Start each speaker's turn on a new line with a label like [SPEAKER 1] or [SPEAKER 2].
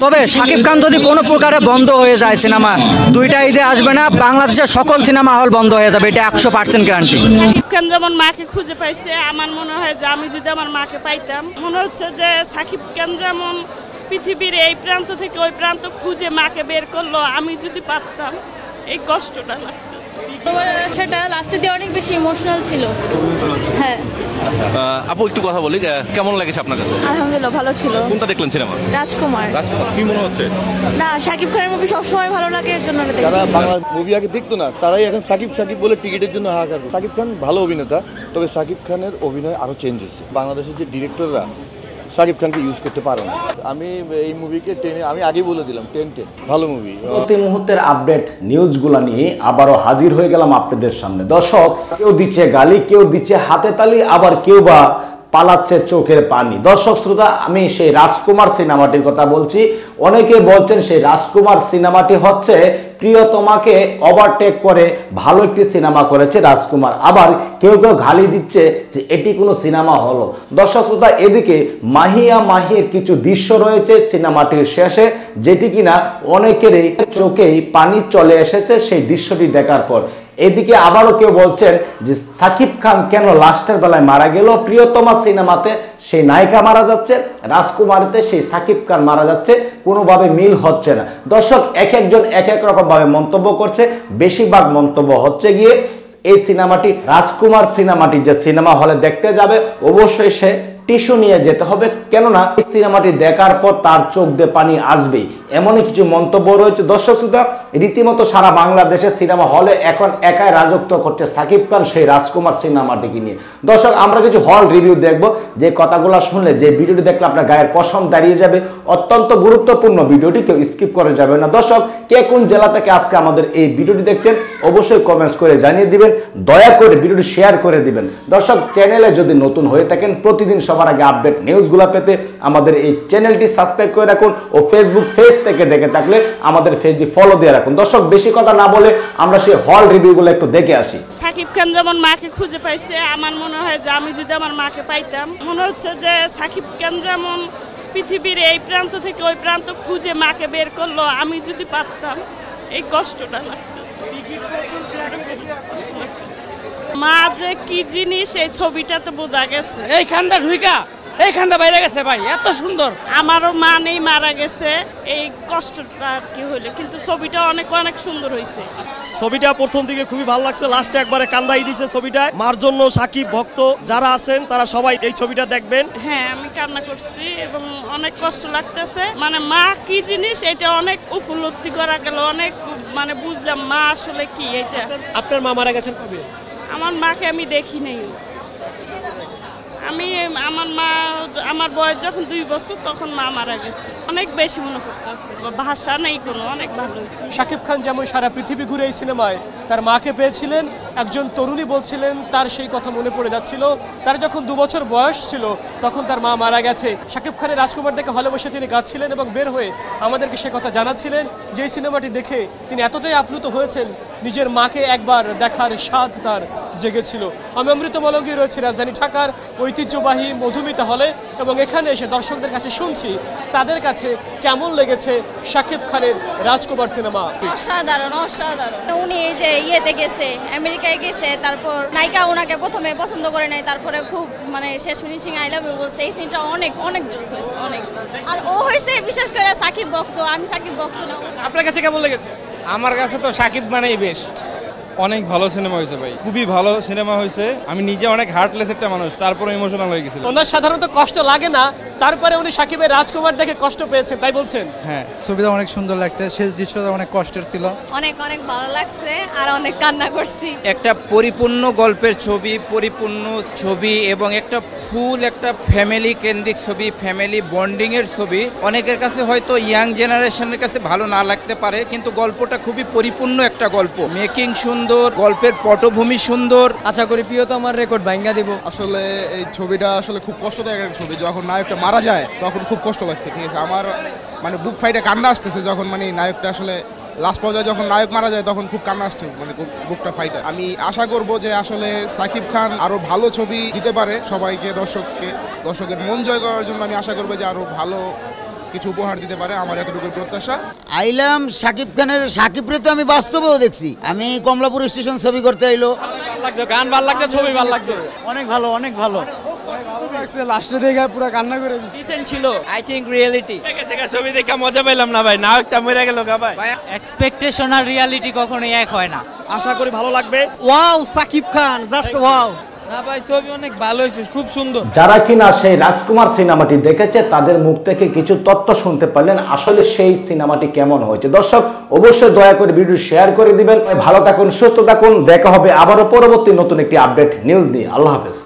[SPEAKER 1] তবে শাকিব খান যদি কোনো প্রকারে বন্ধ হয়ে যায় সিনেমা, দুইটা ঈদে আসবে না, বাংলাদেশের সকল সিনেমা হল বন্ধ হয়ে যাবে, এটা 100% গ্যারান্টি।
[SPEAKER 2] শাকিব খান যেমন মাকে খুঁজে পাইছে, আমার মনে হয় যে আমি যদি আমার মাকে পাইতাম, মনে হচ্ছে যে শাকিব খান যেমন পৃথিবীর এই প্রান্ত থেকে ওই প্রান্ত খুঁজে মাকে বের করলো, আমি যদি পারতাম এই কষ্টটা লাগতো।
[SPEAKER 3] সেটা লাস্টে দিয়ে অনেক বেশি ইমোশনাল ছিল। হ্যাঁ
[SPEAKER 4] আপু একটু কথা বলি, কেমন লেগেছে আপনার কাছে?
[SPEAKER 3] আলহামদুলিল্লাহ ভালো ছিল।
[SPEAKER 4] কোনটা দেখলেন সিনেমা?
[SPEAKER 3] রাজকুমার।
[SPEAKER 4] কি মনে হচ্ছে?
[SPEAKER 3] না, শাকিব খানের মুভি সবসময় ভালো লাগে, এর জন্য
[SPEAKER 5] যারা বাংলা মুভি আগে দেখতো না তারাই এখন সাকিব সাকিব বলে টিকিটের জন্য হাহাকার। সাকিব খান ভালো অভিনেতা, তবে সাকিব খানের অভিনয় আরো চেঞ্জ হয়েছে। বাংলাদেশের যে ডিরেক্টররা সাকিব খানকে ইউজ করতে পারে না। আমি এই মুভিকে আমি আগেই বলে দিলাম 10-10 ভালো মুভি।
[SPEAKER 6] প্রতি মুহূর্তের আপডেট নিউজগুলো নিয়ে আবারও হাজির হয়ে গেলাম আপনাদের সামনে। দর্শক, কেউ দিচ্ছে গালি, কেউ দিচ্ছে হাতে তালি, আবার কেউ বা পালাচ্ছে চোখের পানি। দর্শক শ্রোতা, আমি সেই রাজকুমার সিনেমাটির কথা বলছি। অনেকে বলছেন সেই রাজকুমার সিনেমাটি হচ্ছে প্রিয়তমাকে ওভারটেক করে ভালো একটি সিনেমা করেছে রাজকুমার, আবার কেউ কেউ গালি দিচ্ছে যে এটি কোনো সিনেমা হলো। দর্শক শ্রোতা, এদিকে মাহিয়া মাহির কিছু দৃশ্য রয়েছে সিনেমাটির শেষে, যেটি কিনা অনেকেরই চোখেই পানি চলে এসেছে সেই দৃশ্যটি দেখার পর। এদিকে আবারও কেউ বলছেন যে সাকিব খান কেন লাস্টের বেলায় মারা গেল। প্রিয়তমা সিনেমাতে সেই নায়িকা মারা যাচ্ছে, রাজকুমারীতে সেই সাকিব খান মারা যাচ্ছে, কোনোভাবে মিল হচ্ছে না। দর্শক, এক একজন এক এক রকম ভাবে মন্তব্য করছে। বেশিরভাগ মন্তব্য হচ্ছে গিয়ে এই সিনেমাটি, রাজকুমার সিনেমাটি যে সিনেমা হলে দেখতে যাবে অবশ্যই সে টিস্যু নিয়ে যেতে হবে, কেননা এই সিনেমাটি দেখার পর তার চোখ দিয়ে পানি আসবেই, এমনই কিছু মন্তব্য রয়েছে। দর্শক শ্রোতা, রীতিমতো সারা বাংলাদেশের সিনেমা হলে এখন একাই রাজত্ব করছে সাকিব খান সেই রাজকুমার সিনেমাটিকে নিয়ে। দর্শক, আমরা কিছু হল রিভিউ দেখব, যে কথাগুলো শুনলে, যে ভিডিওটি দেখলে আপনার গায়ের পশম দাঁড়িয়ে যাবে। অত্যন্ত গুরুত্বপূর্ণ ভিডিওটি, কেউ স্কিপ করে যাবে না। দর্শক, কে কোন জেলা থেকে আজকে আমাদের এই ভিডিওটি দেখছেন অবশ্যই কমেন্টস করে জানিয়ে দিবেন, দয়া করে ভিডিওটি শেয়ার করে দিবেন। দর্শক, চ্যানেলে যদি নতুন হয়ে থাকেন, প্রতিদিন সবার আগে আপডেট নিউজগুলো পেতে আমাদের এই চ্যানেলটি সাবস্ক্রাইব করে রাখুন, ও ফেসবুক পেজ থেকে দেখে থাকলে আমাদের পেজটি ফলো দিয়ে রাখুন। দর্শক, বেশি কথা না বলে আমরা সেই হল রিভিউগুলো একটু দেখে আসি।
[SPEAKER 2] শাকিব খান যেমন মাকে খুঁজে পাইছে, আমার মনে হয় যে আমি যদি আমার মাকে পাইতাম, মনে হচ্ছে যে শাকিব খান যেমন পৃথিবীর এই প্রান্ত থেকে ওই প্রান্ত খুঁজে মাকে বের করলো, আমি যদি পারতাম এই কষ্টটা লাগতো। মা যে কি জিনিস এই ছবিটাতে বোঝা গেছে।
[SPEAKER 1] এই খানটা ঢুইকা এই খানটা বাইরে গেছে ভাই, এত সুন্দর।
[SPEAKER 2] আমারও মা নেই, মারা গেছে, এই কষ্টটা আর কি হইলো, কিন্তু ছবিটা অনেক অনেক সুন্দর হয়েছে।
[SPEAKER 7] ছবিটা প্রথম দিকে খুবই ভালো লাগছে, লাস্টে একবারে কান্দাই দিছে ছবিটা। মার জন্য সাকিব ভক্ত যারা আছেন তারা সবাই এই ছবিটা দেখবেন।
[SPEAKER 2] হ্যাঁ, আমি কান্না করছি এবং অনেক কষ্ট লাগতেছে। মানে মা কি জিনিস এটা অনেক উপলব্ধি করা গেল, অনেক মানে বুঝলাম মা আসলে কি। এটা
[SPEAKER 7] আপনার মা মারা গেছেন কবে?
[SPEAKER 2] আমার মাকে আমি দেখি নাই। আমার বয়স যখন 2 বছর তখন মা মারা গেছে। অনেক বেশি মনে করতেছে, ভাষা নেই কোনো। অনেক ভালো হয়েছে।
[SPEAKER 7] শাকিব খান যেমন সারা পৃথিবী ঘুরে এই সিনেমায় তার মাকে পেয়েছিলেন, একজন তরুণী বলছিলেন তার সেই কথা মনে পড়ে যাচ্ছিল। তার যখন 2 বছর বয়স ছিল তখন তার মা মারা গেছে। শাকিব খানের রাজকুমার দেখে হলে বসে তিনি গাচ্ছিলেন এবং বের হয়ে আমাদেরকে সে কথা জানাচ্ছিলেন যে এই সিনেমাটি দেখে তিনি এতটাই আপ্লুত হয়েছেন, নিজের মাকে একবার দেখার স্বাদ তার জেগেছিল। আমি অমৃত মলঙ্গি রয়েছে রাজধানী ঢাকার ঐতিহ্যবাহী মধুমিতা হলে, এবং এখানে এসে দর্শকদের কাছে শুনছি তাদের কাছে কেমন লেগেছে শাকিব খানের রাজকুমার সিনেমা।
[SPEAKER 3] অসাধারণ অসাধারণ। উনি এই যে ইয়েতে গেছে, আমেরিকায় গেছে, তারপর নায়িকা ওনাকে প্রথমে পছন্দ করে নাই, তারপরে খুব মানে শেষ ফিনিশিং আই লাভ ইউ বলছে। এই সিনটা অনেক অনেক জোস হয়েছে, অনেক। আর ও হয়েছে বিশেষ করে সাকিব ভক্ত, আমি সাকিব ভক্ত না।
[SPEAKER 7] আপনার কাছে কেমন লেগেছে?
[SPEAKER 1] আমার কাছে তো শাকিব মানেই বেস্ট।
[SPEAKER 8] অনেক ভালো সিনেমা হয়েছে ভাই, খুবই ভালো সিনেমা হয়েছে। আমি নিজে অনেক হার্টলেস একটা মানুষ, তারপরে ইমোশনাল হয়ে গেছিল।
[SPEAKER 7] ওনার সাধারণত কষ্ট লাগে না, তারপরে উনি শাকিবের রাজকুমার দেখে কষ্ট পেয়েছেন, তাই বলছেন?
[SPEAKER 8] হ্যাঁ,
[SPEAKER 9] ছবিটা অনেক সুন্দর লাগছে, শেষ দৃশ্যটা অনেক কষ্টের ছিল।
[SPEAKER 3] অনেক অনেক ভালো লাগছে আর অনেক কান্না করছি।
[SPEAKER 1] একটা পরিপূর্ণ গল্পের ছবি, পরিপূর্ণ ছবি, এবং একটা ফুল একটা ফ্যামিলি কেন্দ্রিক ছবি, ফ্যামিলি বন্ডিং এর ছবি। অনেকের কাছে হয়তো ইয়াং জেনারেশনের কাছে ভালো না লাগতে পারে, কিন্তু গল্পটা খুবই পরিপূর্ণ একটা গল্প। মেকিং সুন্দর, গল্পের পটভূমি সুন্দর।
[SPEAKER 7] আশা করি প্রিয়তমার রেকর্ড ভাঙা দিব।
[SPEAKER 5] আসলে এই ছবিটা আসলে খুব কষ্টদায়ক একটা ছবি। যখন নায়কটা মারা যায় তখন খুব কষ্ট লাগছে, ঠিক আছে। আমার মানে বুক ফাইটে কান্না আসতেছে যখন মানে নায়কটা আসলে লাস্ট পর্যায়ে যখন নায়ক মারা যায় তখন খুব কান্না আসছে, মানে বুকটা ফাইটে। আমি আশা করব যে আসলে সাকিব খান আরো ভালো ছবি দিতে পারে সবাইকে, দর্শকের মন জয় করার জন্য। আমি আশা করবো যে আরো ভালো কিছু উপহার দিতে পারে, আমার এতটুকু প্রত্যাশা।
[SPEAKER 10] আইলাম শাকিব খানের, শাকিবরে তো আমি বাস্তবেও দেখছি, আমি কমলাপুর স্টেশন ছবি করতে আইলো।
[SPEAKER 7] গান ভালো লাগছে, ছবি ভালো লাগছে,
[SPEAKER 9] অনেক ভালো, অনেক ভালো লাস্টে দেখে পুরো কান্না করে
[SPEAKER 7] ডিসেন্ট ছিল। আই থিংক রিয়েলিটি
[SPEAKER 8] ছবি দেখে মজা পেলাম না ভাই, নায়কটা মরে গেল গা ভাই।
[SPEAKER 7] এক্সপেকটেশন আর রিয়ালিটি কখনোই এক হয় না।
[SPEAKER 9] আশা করি ভালো লাগবে।
[SPEAKER 7] Wow Shakib Khan, just wow.
[SPEAKER 1] না ভাই ছবি অনেক ভালো হয়েছে, খুব সুন্দর।
[SPEAKER 6] যারা কিনা সেই রাজকুমার সিনেমাটি দেখেছে তাদের মুখ থেকে কিছু তথ্য শুনতে পারলেন আসলে সেই সিনেমাটি কেমন হয়েছে। দর্শক অবশ্যই দয়া করে ভিডিও শেয়ার করে দিবেন। ভালো থাকুন, সুস্থ থাকুন, দেখা হবে আবারও পরবর্তী নতুন একটি আপডেট নিউজ নিয়ে। আল্লাহ হাফেজ।